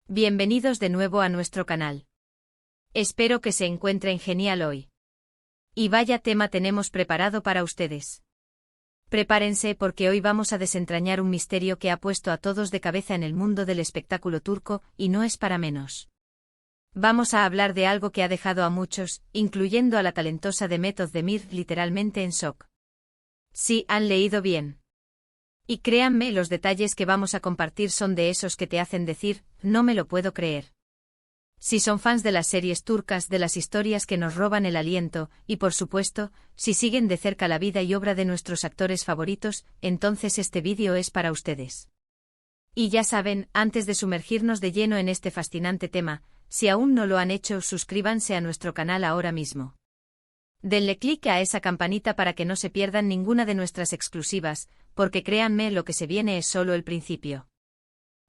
Bienvenidos de nuevo a nuestro canal. Espero que se encuentren genial hoy. Y vaya tema tenemos preparado para ustedes. Prepárense porque hoy vamos a desentrañar un misterio que ha puesto a todos de cabeza en el mundo del espectáculo turco, y no es para menos. Vamos a hablar de algo que ha dejado a muchos, incluyendo a la talentosa Demet Özdemir, literalmente en shock. Sí, han leído bien. Y créanme, los detalles que vamos a compartir son de esos que te hacen decir, no me lo puedo creer. Si son fans de las series turcas, de las historias que nos roban el aliento, y por supuesto, si siguen de cerca la vida y obra de nuestros actores favoritos, entonces este vídeo es para ustedes. Y ya saben, antes de sumergirnos de lleno en este fascinante tema, si aún no lo han hecho, suscríbanse a nuestro canal ahora mismo. Denle clic a esa campanita para que no se pierdan ninguna de nuestras exclusivas, porque créanme, lo que se viene es solo el principio.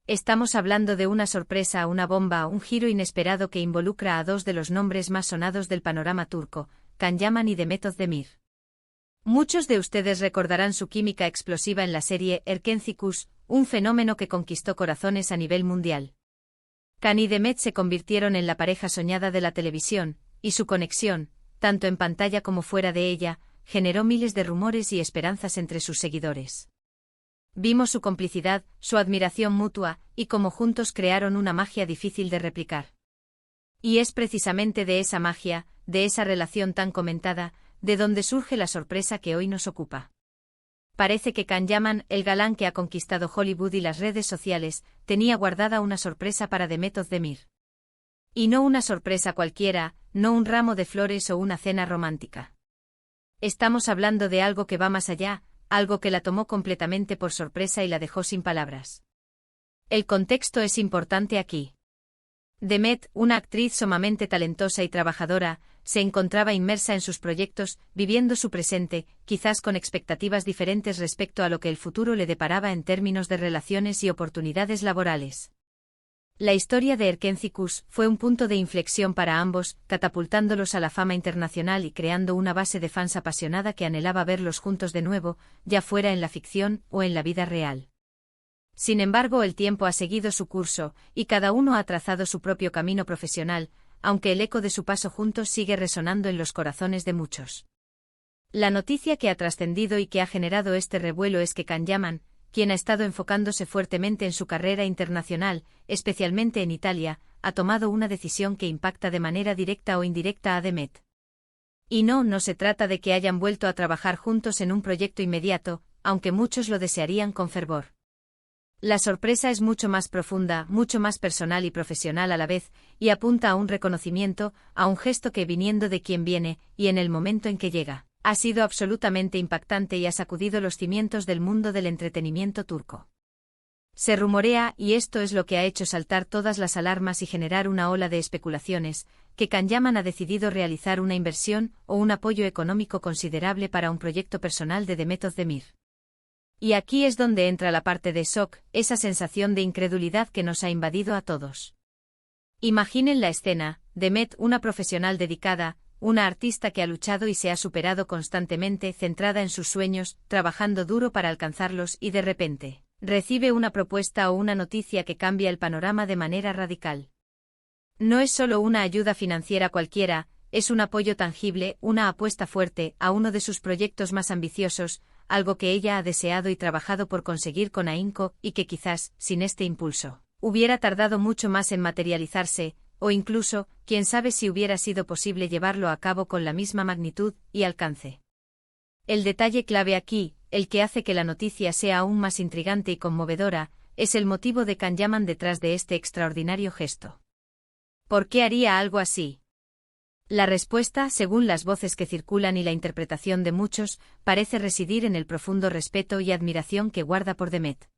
Estamos hablando de una sorpresa, una bomba, un giro inesperado que involucra a dos de los nombres más sonados del panorama turco, Can Yaman y Demet Özdemir. Muchos de ustedes recordarán su química explosiva en la serie Erkenci, un fenómeno que conquistó corazones a nivel mundial. Can y Demet se convirtieron en la pareja soñada de la televisión, y su conexión, tanto en pantalla como fuera de ella, generó miles de rumores y esperanzas entre sus seguidores. Vimos su complicidad, su admiración mutua, y cómo juntos crearon una magia difícil de replicar. Y es precisamente de esa magia, de esa relación tan comentada, de donde surge la sorpresa que hoy nos ocupa. Parece que Can Yaman, el galán que ha conquistado Hollywood y las redes sociales, tenía guardada una sorpresa para Demet Özdemir. Y no una sorpresa cualquiera, no un ramo de flores o una cena romántica. Estamos hablando de algo que va más allá, algo que la tomó completamente por sorpresa y la dejó sin palabras. El contexto es importante aquí. Demet, una actriz sumamente talentosa y trabajadora, se encontraba inmersa en sus proyectos, viviendo su presente, quizás con expectativas diferentes respecto a lo que el futuro le deparaba en términos de relaciones y oportunidades laborales. La historia de Erkenci fue un punto de inflexión para ambos, catapultándolos a la fama internacional y creando una base de fans apasionada que anhelaba verlos juntos de nuevo, ya fuera en la ficción o en la vida real. Sin embargo, el tiempo ha seguido su curso, y cada uno ha trazado su propio camino profesional, aunque el eco de su paso juntos sigue resonando en los corazones de muchos. La noticia que ha trascendido y que ha generado este revuelo es que Can Yaman, quien ha estado enfocándose fuertemente en su carrera internacional, especialmente en Italia, ha tomado una decisión que impacta de manera directa o indirecta a Demet. Y no se trata de que hayan vuelto a trabajar juntos en un proyecto inmediato, aunque muchos lo desearían con fervor. La sorpresa es mucho más profunda, mucho más personal y profesional a la vez, y apunta a un reconocimiento, a un gesto que, viniendo de quien viene, y en el momento en que llega, ha sido absolutamente impactante y ha sacudido los cimientos del mundo del entretenimiento turco. Se rumorea, y esto es lo que ha hecho saltar todas las alarmas y generar una ola de especulaciones, que Can Yaman ha decidido realizar una inversión o un apoyo económico considerable para un proyecto personal de Demet Özdemir. Y aquí es donde entra la parte de shock, esa sensación de incredulidad que nos ha invadido a todos. Imaginen la escena: Demet, una profesional dedicada, una artista que ha luchado y se ha superado constantemente, centrada en sus sueños, trabajando duro para alcanzarlos, y de repente, recibe una propuesta o una noticia que cambia el panorama de manera radical. No es solo una ayuda financiera cualquiera, es un apoyo tangible, una apuesta fuerte a uno de sus proyectos más ambiciosos, algo que ella ha deseado y trabajado por conseguir con ahínco, y que quizás, sin este impulso, hubiera tardado mucho más en materializarse, o incluso, quién sabe si hubiera sido posible llevarlo a cabo con la misma magnitud y alcance. El detalle clave aquí, el que hace que la noticia sea aún más intrigante y conmovedora, es el motivo de Can Yaman detrás de este extraordinario gesto. ¿Por qué haría algo así? La respuesta, según las voces que circulan y la interpretación de muchos, parece residir en el profundo respeto y admiración que guarda por Demet.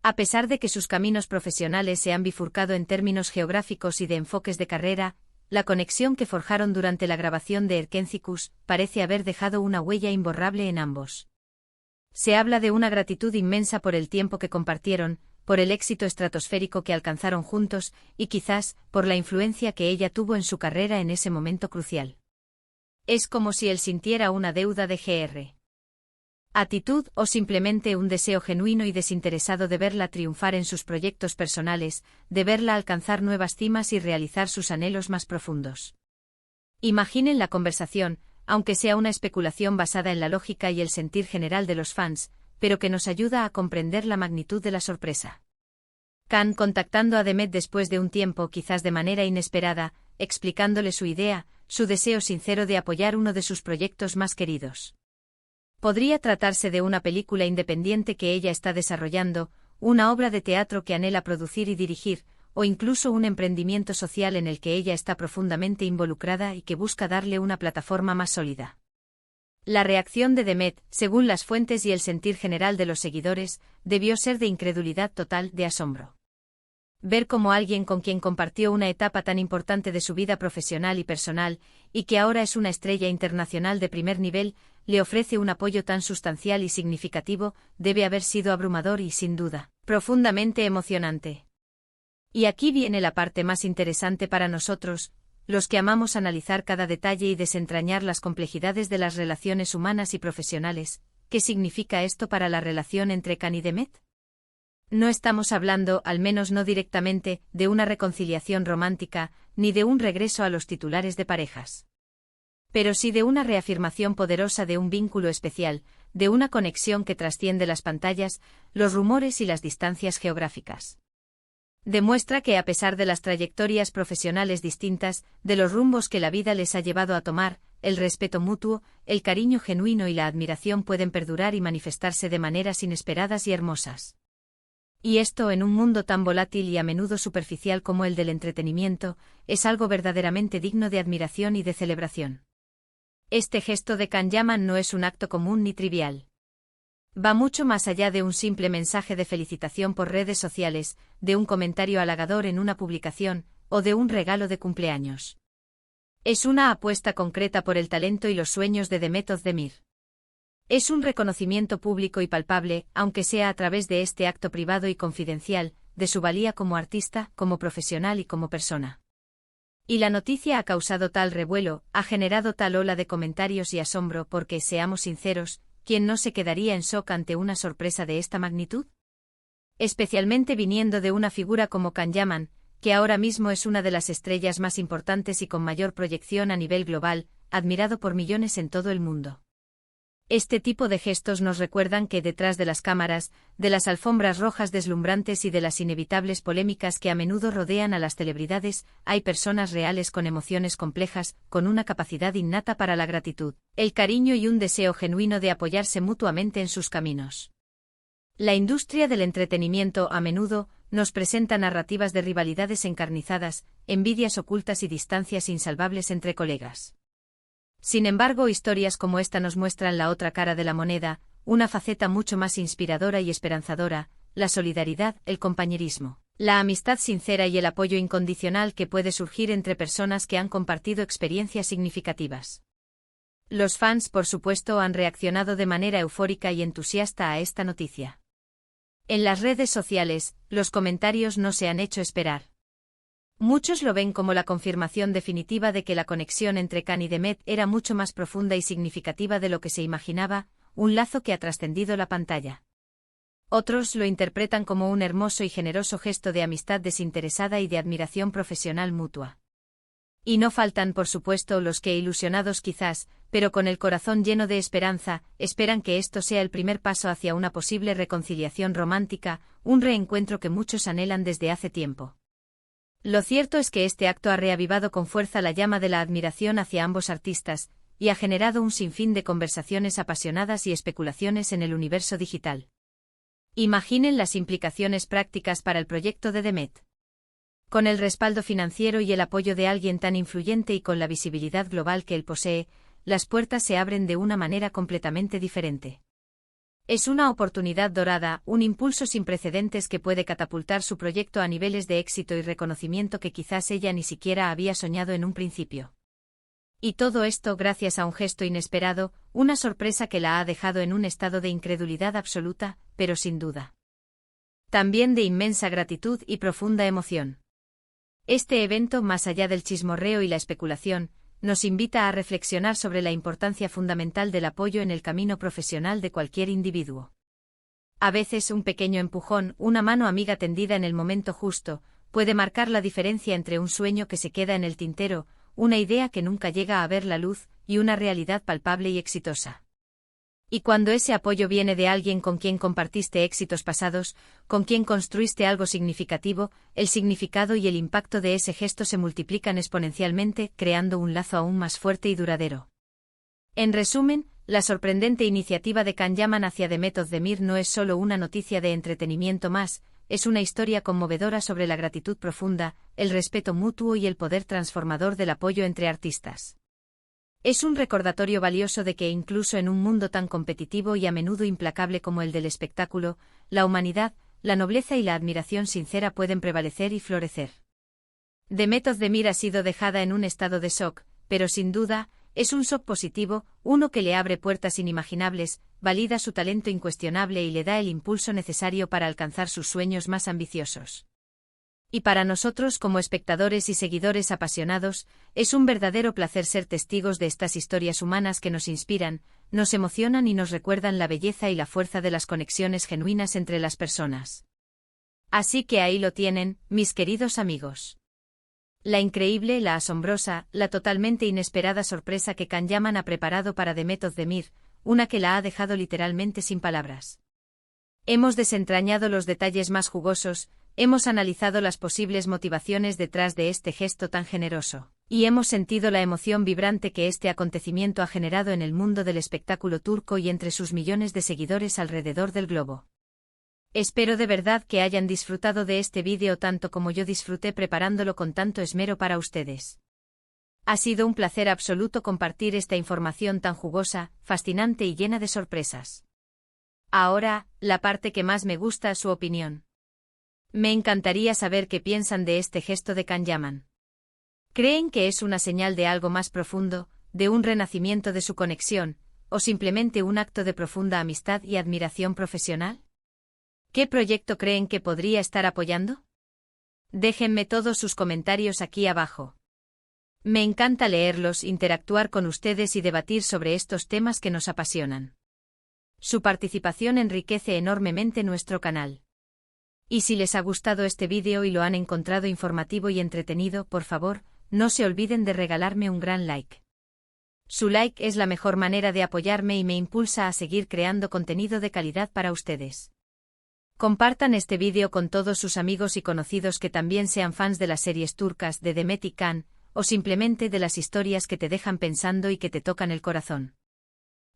A pesar de que sus caminos profesionales se han bifurcado en términos geográficos y de enfoques de carrera, la conexión que forjaron durante la grabación de Erkenci parece haber dejado una huella imborrable en ambos. Se habla de una gratitud inmensa por el tiempo que compartieron, por el éxito estratosférico que alcanzaron juntos, y quizás, por la influencia que ella tuvo en su carrera en ese momento crucial. Es como si él sintiera una deuda de Gr. actitud o simplemente un deseo genuino y desinteresado de verla triunfar en sus proyectos personales, de verla alcanzar nuevas cimas y realizar sus anhelos más profundos. Imaginen la conversación, aunque sea una especulación basada en la lógica y el sentir general de los fans, pero que nos ayuda a comprender la magnitud de la sorpresa. Khan contactando a Demet después de un tiempo, quizás de manera inesperada, explicándole su idea, su deseo sincero de apoyar uno de sus proyectos más queridos. Podría tratarse de una película independiente que ella está desarrollando, una obra de teatro que anhela producir y dirigir, o incluso un emprendimiento social en el que ella está profundamente involucrada y que busca darle una plataforma más sólida. La reacción de Demet, según las fuentes y el sentir general de los seguidores, debió ser de incredulidad total, de asombro. Ver cómo alguien con quien compartió una etapa tan importante de su vida profesional y personal, y que ahora es una estrella internacional de primer nivel, le ofrece un apoyo tan sustancial y significativo, debe haber sido abrumador y, sin duda, profundamente emocionante. Y aquí viene la parte más interesante para nosotros, los que amamos analizar cada detalle y desentrañar las complejidades de las relaciones humanas y profesionales. ¿Qué significa esto para la relación entre Khan y Demet? No estamos hablando, al menos no directamente, de una reconciliación romántica, ni de un regreso a los titulares de parejas. Pero sí de una reafirmación poderosa de un vínculo especial, de una conexión que trasciende las pantallas, los rumores y las distancias geográficas. Demuestra que a pesar de las trayectorias profesionales distintas, de los rumbos que la vida les ha llevado a tomar, el respeto mutuo, el cariño genuino y la admiración pueden perdurar y manifestarse de maneras inesperadas y hermosas. Y esto, en un mundo tan volátil y a menudo superficial como el del entretenimiento, es algo verdaderamente digno de admiración y de celebración. Este gesto de Khan Yaman no es un acto común ni trivial. Va mucho más allá de un simple mensaje de felicitación por redes sociales, de un comentario halagador en una publicación, o de un regalo de cumpleaños. Es una apuesta concreta por el talento y los sueños de Demet Özdemir. Es un reconocimiento público y palpable, aunque sea a través de este acto privado y confidencial, de su valía como artista, como profesional y como persona. Y la noticia ha causado tal revuelo, ha generado tal ola de comentarios y asombro porque, seamos sinceros, ¿quién no se quedaría en shock ante una sorpresa de esta magnitud? Especialmente viniendo de una figura como Khan Yaman, que ahora mismo es una de las estrellas más importantes y con mayor proyección a nivel global, admirado por millones en todo el mundo. Este tipo de gestos nos recuerdan que detrás de las cámaras, de las alfombras rojas deslumbrantes y de las inevitables polémicas que a menudo rodean a las celebridades, hay personas reales con emociones complejas, con una capacidad innata para la gratitud, el cariño y un deseo genuino de apoyarse mutuamente en sus caminos. La industria del entretenimiento a menudo nos presenta narrativas de rivalidades encarnizadas, envidias ocultas y distancias insalvables entre colegas. Sin embargo, historias como esta nos muestran la otra cara de la moneda, una faceta mucho más inspiradora y esperanzadora, la solidaridad, el compañerismo, la amistad sincera y el apoyo incondicional que puede surgir entre personas que han compartido experiencias significativas. Los fans, por supuesto, han reaccionado de manera eufórica y entusiasta a esta noticia. En las redes sociales, los comentarios no se han hecho esperar. Muchos lo ven como la confirmación definitiva de que la conexión entre Khan y Demet era mucho más profunda y significativa de lo que se imaginaba, un lazo que ha trascendido la pantalla. Otros lo interpretan como un hermoso y generoso gesto de amistad desinteresada y de admiración profesional mutua. Y no faltan, por supuesto, los que, ilusionados quizás, pero con el corazón lleno de esperanza, esperan que esto sea el primer paso hacia una posible reconciliación romántica, un reencuentro que muchos anhelan desde hace tiempo. Lo cierto es que este acto ha reavivado con fuerza la llama de la admiración hacia ambos artistas, y ha generado un sinfín de conversaciones apasionadas y especulaciones en el universo digital. Imaginen las implicaciones prácticas para el proyecto de Demet. Con el respaldo financiero y el apoyo de alguien tan influyente y con la visibilidad global que él posee, las puertas se abren de una manera completamente diferente. Es una oportunidad dorada, un impulso sin precedentes que puede catapultar su proyecto a niveles de éxito y reconocimiento que quizás ella ni siquiera había soñado en un principio. Y todo esto gracias a un gesto inesperado, una sorpresa que la ha dejado en un estado de incredulidad absoluta, pero sin duda. También de inmensa gratitud y profunda emoción. Este evento, más allá del chismorreo y la especulación, nos invita a reflexionar sobre la importancia fundamental del apoyo en el camino profesional de cualquier individuo. A veces un pequeño empujón, una mano amiga tendida en el momento justo, puede marcar la diferencia entre un sueño que se queda en el tintero, una idea que nunca llega a ver la luz, y una realidad palpable y exitosa. Y cuando ese apoyo viene de alguien con quien compartiste éxitos pasados, con quien construiste algo significativo, el significado y el impacto de ese gesto se multiplican exponencialmente, creando un lazo aún más fuerte y duradero. En resumen, la sorprendente iniciativa de Can Yaman hacia The Method de Mir no es solo una noticia de entretenimiento más, es una historia conmovedora sobre la gratitud profunda, el respeto mutuo y el poder transformador del apoyo entre artistas. Es un recordatorio valioso de que incluso en un mundo tan competitivo y a menudo implacable como el del espectáculo, la humanidad, la nobleza y la admiración sincera pueden prevalecer y florecer. The Method de Mir ha sido dejada en un estado de shock, pero sin duda, es un shock positivo, uno que le abre puertas inimaginables, valida su talento incuestionable y le da el impulso necesario para alcanzar sus sueños más ambiciosos. Y para nosotros como espectadores y seguidores apasionados, es un verdadero placer ser testigos de estas historias humanas que nos inspiran, nos emocionan y nos recuerdan la belleza y la fuerza de las conexiones genuinas entre las personas. Así que ahí lo tienen, mis queridos amigos. La increíble, la asombrosa, la totalmente inesperada sorpresa que Can Yaman ha preparado para The Method de Mir, una que la ha dejado literalmente sin palabras. Hemos desentrañado los detalles más jugosos, hemos analizado las posibles motivaciones detrás de este gesto tan generoso, y hemos sentido la emoción vibrante que este acontecimiento ha generado en el mundo del espectáculo turco y entre sus millones de seguidores alrededor del globo. Espero de verdad que hayan disfrutado de este vídeo tanto como yo disfruté preparándolo con tanto esmero para ustedes. Ha sido un placer absoluto compartir esta información tan jugosa, fascinante y llena de sorpresas. Ahora, la parte que más me gusta, su opinión. Me encantaría saber qué piensan de este gesto de Can Yaman. ¿Creen que es una señal de algo más profundo, de un renacimiento de su conexión, o simplemente un acto de profunda amistad y admiración profesional? ¿Qué proyecto creen que podría estar apoyando? Déjenme todos sus comentarios aquí abajo. Me encanta leerlos, interactuar con ustedes y debatir sobre estos temas que nos apasionan. Su participación enriquece enormemente nuestro canal. Y si les ha gustado este vídeo y lo han encontrado informativo y entretenido, por favor, no se olviden de regalarme un gran like. Su like es la mejor manera de apoyarme y me impulsa a seguir creando contenido de calidad para ustedes. Compartan este vídeo con todos sus amigos y conocidos que también sean fans de las series turcas de Demet y Can, o simplemente de las historias que te dejan pensando y que te tocan el corazón.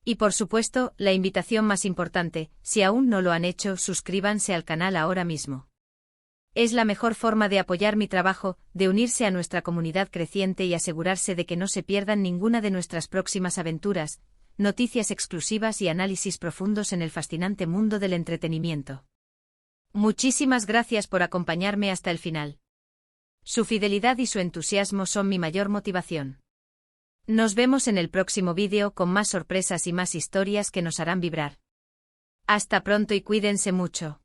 Y por supuesto, la invitación más importante, si aún no lo han hecho, suscríbanse al canal ahora mismo. Es la mejor forma de apoyar mi trabajo, de unirse a nuestra comunidad creciente y asegurarse de que no se pierdan ninguna de nuestras próximas aventuras, noticias exclusivas y análisis profundos en el fascinante mundo del entretenimiento. Muchísimas gracias por acompañarme hasta el final. Su fidelidad y su entusiasmo son mi mayor motivación. Nos vemos en el próximo vídeo con más sorpresas y más historias que nos harán vibrar. Hasta pronto y cuídense mucho.